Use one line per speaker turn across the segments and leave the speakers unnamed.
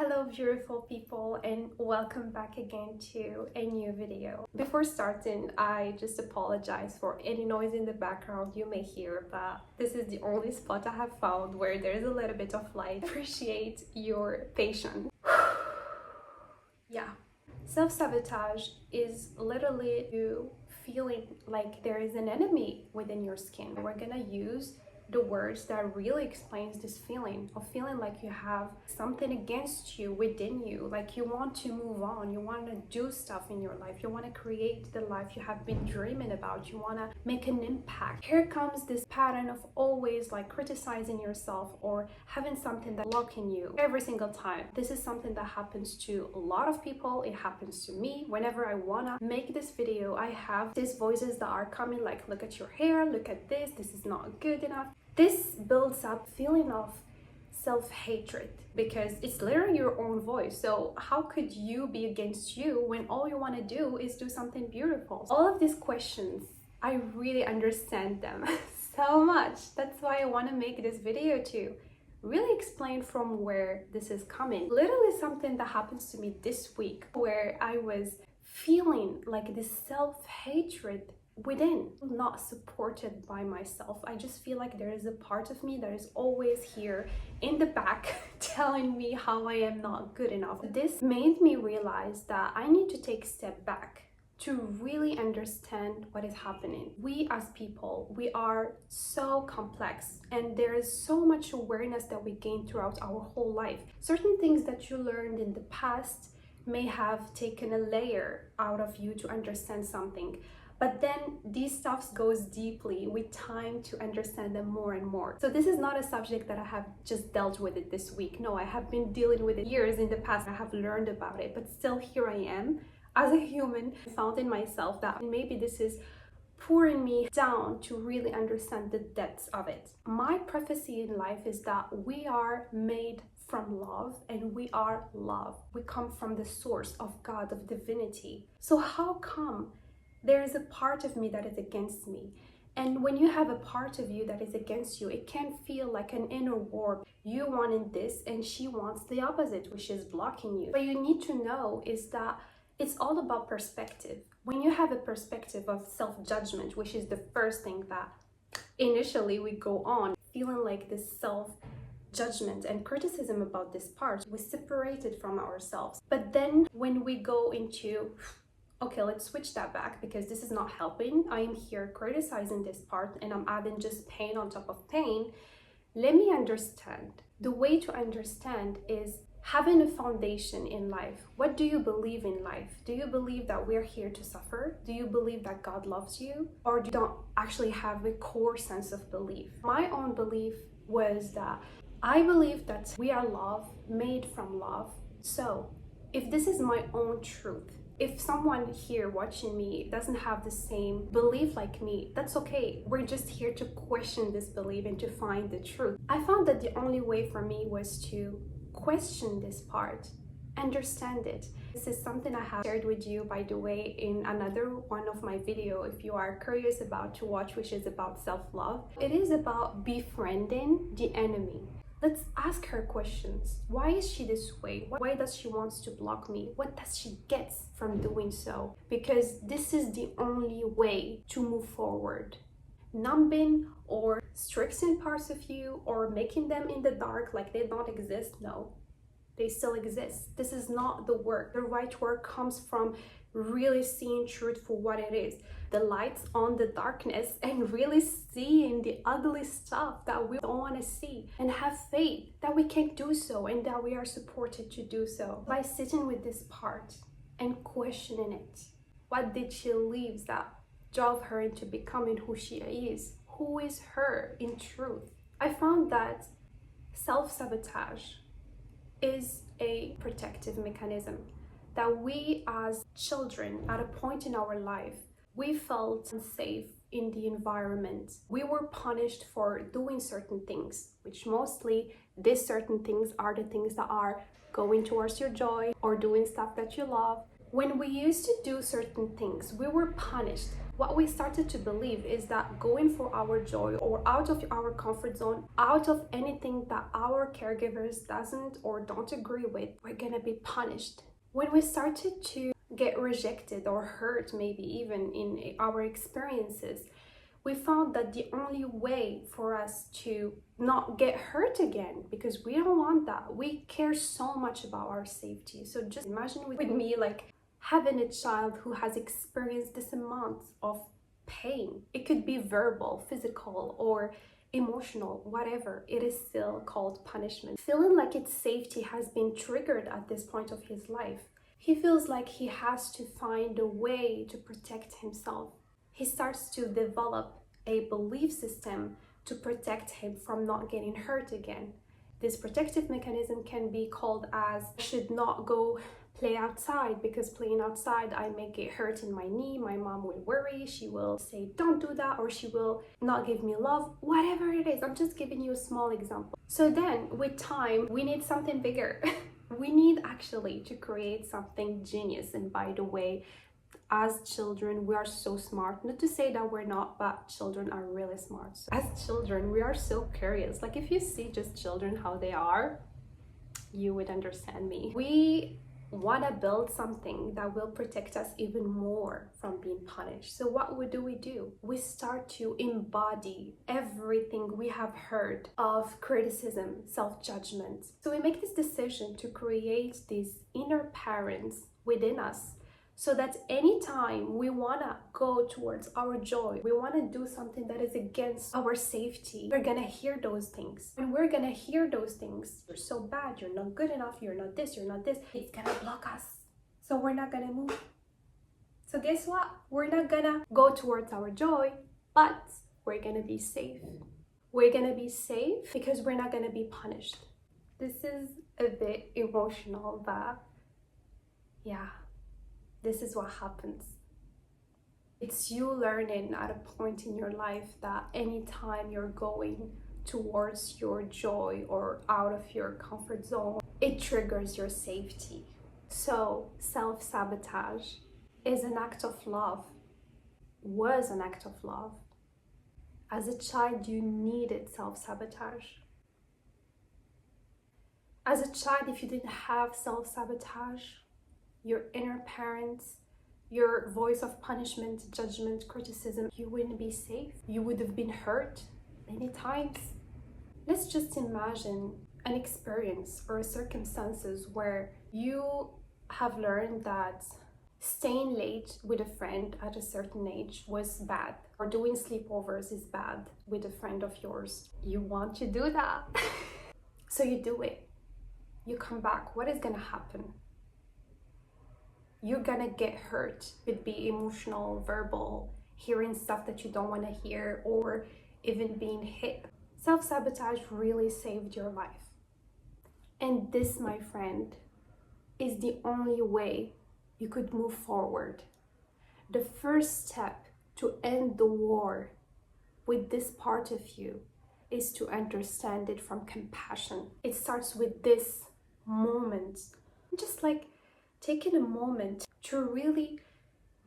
Hello beautiful people, and welcome back again to a new video. Before starting, I just apologize for any noise in the background you may hear, but this is the only spot I have found where there is a little bit of light. Appreciate your patience. Yeah. Self-sabotage is literally you feeling like there is an enemy within your skin. We're gonna use the words that really explains this feeling of feeling like you have something against you within you, like you want to move on, you want to do stuff in your life, you want to create the life you have been dreaming about, you want to make an impact. Here comes this pattern of always like criticizing yourself or having something that blocking you every single time. This is something that happens to a lot of people. It happens to me. Whenever I want to make this video, I have these voices that are coming like, look at your hair, look at this is not good enough. This builds up feeling of self-hatred because it's literally your own voice. So how could you be against you when all you want to do is do something beautiful? All of these questions, I really understand them so much. That's why I want to make this video to really explain from where this is coming. Literally something that happens to me this week where I was feeling like this self-hatred within, not supported by myself. I just feel like there is a part of me that is always here in the back telling me how I am not good enough. This made me realize that I need to take a step back to really understand what is happening. We as people, we are so complex and there is so much awareness that we gain throughout our whole life. Certain things that you learned in the past may have taken a layer out of you to understand something. But then these stuffs goes deeply with time to understand them more and more. So this is not a subject that I have just dealt with it this week. No, I have been dealing with it years in the past. I have learned about it, but still here I am as a human, found in myself that maybe this is pouring me down to really understand the depths of it. My prophecy in life is that we are made from love and we are love. We come from the source of God, of divinity. So how come there is a part of me that is against me? And when you have a part of you that is against you, it can feel like an inner war. You wanting this and she wants the opposite, which is blocking you. What you need to know is that it's all about perspective. When you have a perspective of self-judgment, which is the first thing that initially we go on, feeling like this self-judgment and criticism about this part, we separate it from ourselves. But then when we go into okay, let's switch that back because this is not helping. I am here criticizing this part and I'm adding just pain on top of pain. Let me understand. The way to understand is having a foundation in life. What do you believe in life? Do you believe that we're here to suffer? Do you believe that God loves you? Or do you don't actually have a core sense of belief? My own belief was that I believe that we are love, made from love. So if this is my own truth, if someone here watching me doesn't have the same belief like me, that's okay. We're just here to question this belief and to find the truth. I found that the only way for me was to question this part, understand it. This is something I have shared with you, by the way, in another one of my video if you are curious about to watch, which is about self-love. It is about befriending the enemy. Let's ask her questions. Why is she this way? Why does she want to block me? What does she get from doing so? Because this is the only way to move forward. Numbing or stricting parts of you or making them in the dark like they don't exist, no. They still exist. This is not the work. The right work comes from really seeing truth for what it is. The lights on the darkness and really seeing the ugly stuff that we don't want to see, and have faith that we can do so and that we are supported to do so by sitting with this part and questioning it. What did she leave that drove her into becoming who she is? Who is her in truth? I found that self-sabotage is a protective mechanism that we as children at a point in our life, we felt unsafe in the environment. We were punished for doing certain things, which mostly these certain things are the things that are going towards your joy or doing stuff that you love. When we used to do certain things, we were punished. What we started to believe is that going for our joy or out of our comfort zone, out of anything that our caregivers doesn't or don't agree with, we're gonna be punished. When we started to get rejected or hurt, maybe even in our experiences, we found that the only way for us to not get hurt again, because we don't want that, we care so much about our safety. So just imagine with me, like having a child who has experienced this amount of pain. It could be verbal, physical, or emotional, whatever. It is still called punishment. Feeling like its safety has been triggered at this point of his life. He feels like he has to find a way to protect himself. He starts to develop a belief system to protect him from not getting hurt again. This protective mechanism can be called as I should not go play outside, because playing outside I may get hurt in my knee, my mom will worry, she will say don't do that, or she will not give me love, whatever it is. I'm just giving you a small example. So then with time we need something bigger. We need actually to create something genius. And by the way, as children, we are so smart. Not to say that we're not, but children are really smart. So as children, we are so curious. Like if you see just children how they are, you would understand me. We want to build something that will protect us even more from being punished. So what do? We start to embody everything we have heard of criticism, self-judgment. So we make this decision to create these inner parents within us, so that anytime we want to go towards our joy, we want to do something that is against our safety, we're going to hear those things. And we're going to hear those things. You're so bad, you're not good enough, you're not this, it's going to block us. So we're not going to move. So guess what? We're not going to go towards our joy, but we're going to be safe. We're going to be safe because we're not going to be punished. This is a bit emotional, but yeah. This is what happens. It's you learning at a point in your life that anytime you're going towards your joy or out of your comfort zone, it triggers your safety. So self-sabotage is an act of love, was an act of love. As a child, you needed self-sabotage. As a child, if you didn't have self-sabotage, your inner parents, your voice of punishment, judgment, criticism, you wouldn't be safe. You would have been hurt many times. Let's just imagine an experience or circumstances where you have learned that staying late with a friend at a certain age was bad, or doing sleepovers is bad with a friend of yours. You want to do that. So you do it. You come back. What is gonna happen? You're gonna get hurt. It'd be emotional, verbal, hearing stuff that you don't want to hear, or even being hit. Self-sabotage really saved your life. And this, my friend, is the only way you could move forward. The first step to end the war with this part of you is to understand it from compassion. It starts with this moment. Just like taking a moment to really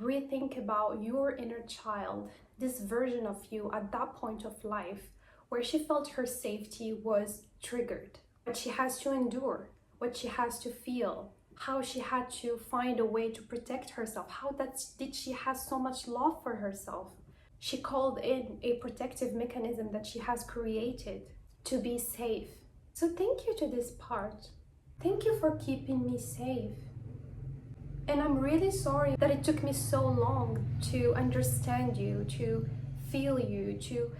rethink about your inner child, this version of you at that point of life where she felt her safety was triggered, what she has to endure, what she has to feel, how she had to find a way to protect herself, did she have so much love for herself. She called in a protective mechanism that she has created to be safe. So thank you to this part. Thank you for keeping me safe. And I'm really sorry that it took me so long to understand you, to feel you, to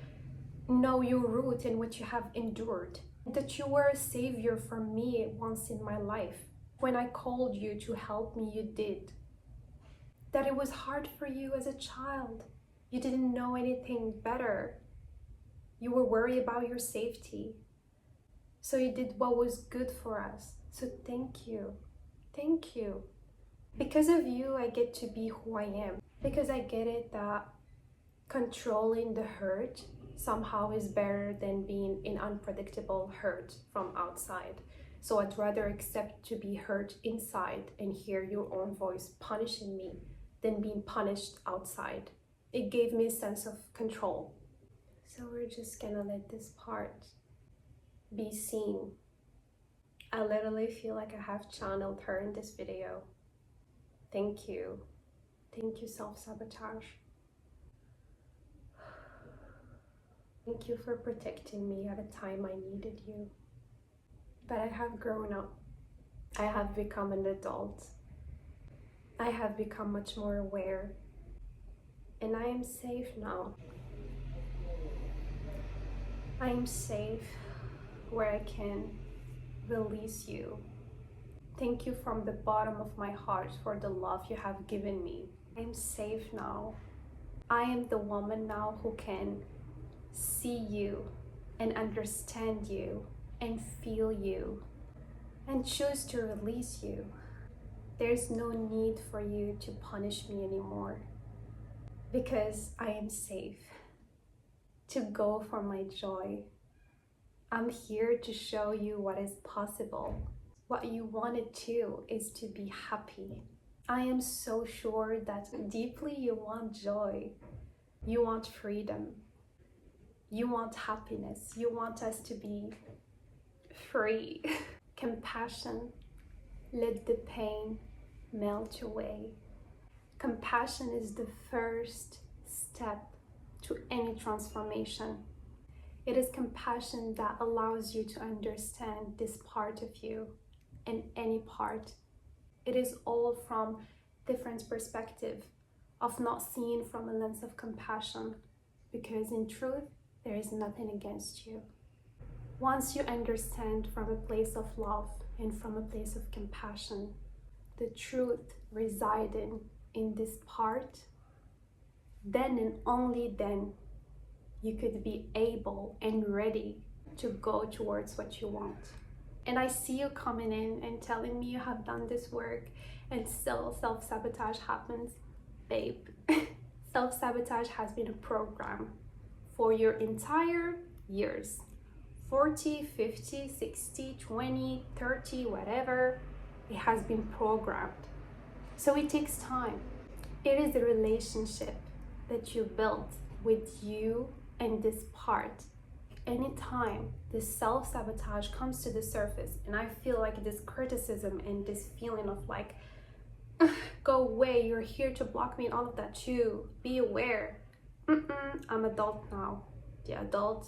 know your root and what you have endured. That you were a savior for me once in my life. When I called you to help me, you did. That it was hard for you as a child. You didn't know anything better. You were worried about your safety. So you did what was good for us. So thank you. Thank you. Because of you, I get to be who I am. Because I get it that controlling the hurt somehow is better than being in unpredictable hurt from outside. So I'd rather accept to be hurt inside and hear your own voice punishing me than being punished outside. It gave me a sense of control. So we're just gonna let this part be seen. I literally feel like I have channeled her in this video. Thank you. Thank you, Self-Sabotage. Thank you for protecting me at a time I needed you. But I have grown up. I have become an adult. I have become much more aware. And I am safe now. I am safe where I can release you. Thank you from the bottom of my heart for the love you have given me. I am safe now. I am the woman now who can see you and understand you and feel you and choose to release you. There's no need for you to punish me anymore because I am safe to go for my joy. I'm here to show you what is possible. What you wanted to is to be happy. I am so sure that deeply you want joy. You want freedom. You want happiness. You want us to be free. Compassion. Let the pain melt away. Compassion is the first step to any transformation. It is compassion that allows you to understand this part of you and any part. It is all from different perspective of not seeing from a lens of compassion, because in truth, there is nothing against you. Once you understand from a place of love and from a place of compassion, the truth residing in this part, then and only then you could be able and ready to go towards what you want. And I see you coming in and telling me you have done this work and still self-sabotage happens. Babe, self-sabotage has been a program for your entire years. 40, 50, 60, 20, 30, whatever. It has been programmed. So it takes time. It is a relationship that you built with you and this part. Anytime this self-sabotage comes to the surface and I feel like this criticism and this feeling of like, go away, you're here to block me and all of that too, be aware. I'm adult now. The adult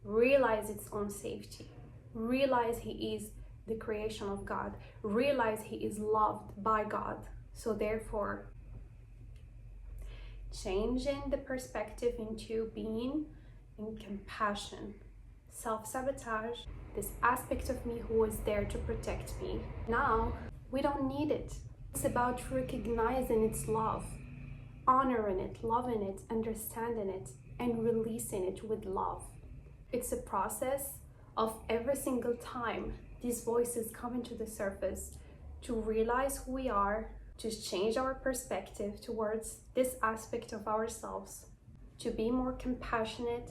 realize its own safety, realize he is the creation of God, realize he is loved by God. So therefore, changing the perspective into being in compassion. Self-sabotage, this aspect of me who was there to protect me, now we don't need it. It's about recognizing its love, honoring it, loving it, understanding it, and releasing it with love. It's a process of every single time these voices come into the surface to realize who we are, to change our perspective towards this aspect of ourselves, to be more compassionate,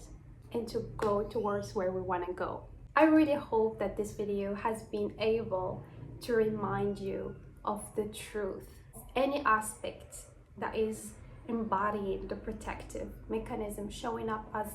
and to go towards where we want to go. I really hope that this video has been able to remind you of the truth. Any aspect that is embodying the protective mechanism showing up as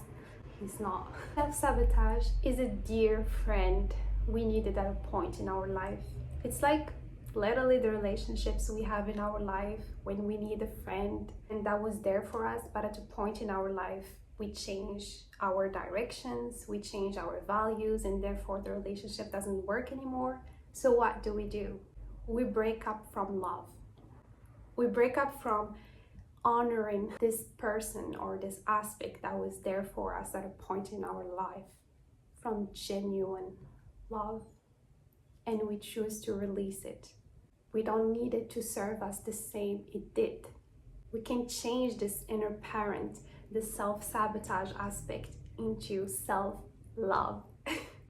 he's not. Self-sabotage is a dear friend we needed at a point in our life. It's like literally the relationships we have in our life when we need a friend and that was there for us, but at a point in our life we change our directions, we change our values, and therefore the relationship doesn't work anymore. So what do? We break up from love. We break up from honoring this person or this aspect that was there for us at a point in our life, from genuine love, and we choose to release it. We don't need it to serve us the same it did. We can change this inner parent, the self-sabotage aspect, into self-love.